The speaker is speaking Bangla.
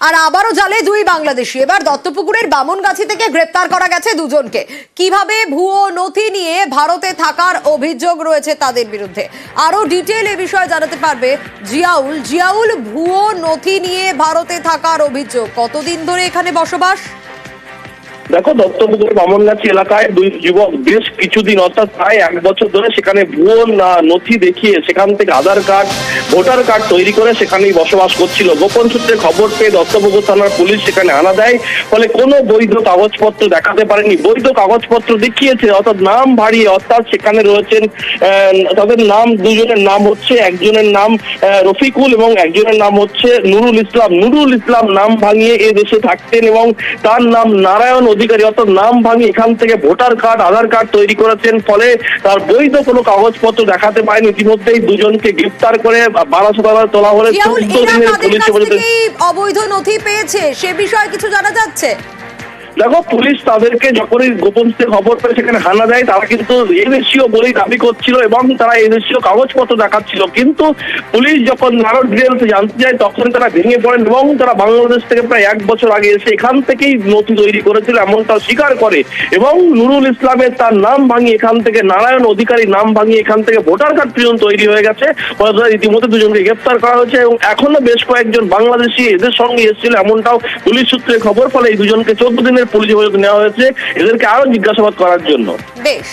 আর আবারও জালে দুই বাংলাদেশি। এবার দত্তপুকুরের বামনগাছি থেকে গ্রেপ্তার করা গেছে দুজনকে। কিভাবে ভুয়ো নথি নিয়ে ভারতে থাকার অভিযোগ রয়েছে তাদের বিরুদ্ধে, আরো ডিটেইল এ বিষয়ে জানাতে পারবে জিয়াউল। জিয়াউল, ভুয়ো নথি নিয়ে ভারতে থাকার অভিযোগ, কতদিন ধরে এখানে বসবাস? দেখো, দত্তপুকুর বামনগাছি এলাকায় দুই যুবক বেশ কিছুদিন অর্থাৎ প্রায় 1 বছর ধরে সেখানে ভুয়ো নথি দেখিয়ে সেখান থেকে আধার কার্ড, ভোটার কার্ড তৈরি করে সেখানেই বসবাস করছিল। গোপন সূত্রে খবর পেয়ে দত্তপুকুর থানার পুলিশ সেখানে হানা দেয়। ফলে কোনো বৈধ কাগজপত্র দেখাতে পারেনি। বৈধ কাগজপত্র দেখিয়েছে, অর্থাৎ নাম ভারিয়ে, অর্থাৎ সেখানে রয়েছেন তাদের নাম, দুজনের নাম হচ্ছে, একজনের নাম রফিকুল এবং একজনের নাম হচ্ছে নুরুল ইসলাম। নুরুল ইসলাম নাম ভাঙিয়ে এ দেশে থাকতেন এবং তার নাম নারায়ণ অধিকারী, অর্থাৎ নাম ভাঙিয়ে এখান থেকে ভোটার কার্ড, আধার কার্ড তৈরি করেছেন। ফলে তার বৈধ কোনো কাগজপত্র দেখাতে পারেনি। ইতিমধ্যেই দুজনকে গ্রেফতার করে বারাসত আদালতে তোলা হলে 14 দিনের পুলিশ অবৈধ নথি পেয়েছে সে বিষয়ে কিছু জানা যাচ্ছে? দেখো, পুলিশ তাদেরকে যখনই গোপন সূত্রে খবর পেয়ে সেখানে হানা দেয়, তারা কিন্তু এদেশীয় বলেই দাবি করছিল এবং তারা এদেশীয় কাগজপত্র দেখাচ্ছিল। কিন্তু পুলিশ যখন আরো ডিটেলস জানতে চায় তখন তারা ভেঙে পড়েন এবং তারা বাংলাদেশ থেকে প্রায় 1 বছর আগে এসে এখান থেকেই নথি তৈরি করেছিল এমনটা স্বীকার করে। এবং নুরুল ইসলামের তার নাম ভাঙিয়ে এখান থেকে নারায়ণ অধিকারী নাম ভাঙিয়ে এখান থেকে ভোটার কার্ড পর্যন্ত তৈরি হয়ে গেছে। ইতিমধ্যে দুজনকে গ্রেপ্তার করা হয়েছে এবং এখনো বেশ কয়েকজন বাংলাদেশি এদের সঙ্গে এসেছিল এমনটাও পুলিশ সূত্রে খবর। ফলে এই দুজনকে 14 দিনের পুলিশ হেফাজতে নেওয়া হয়েছে এদেরকে আরো জিজ্ঞাসাবাদ করার জন্য। বেশ।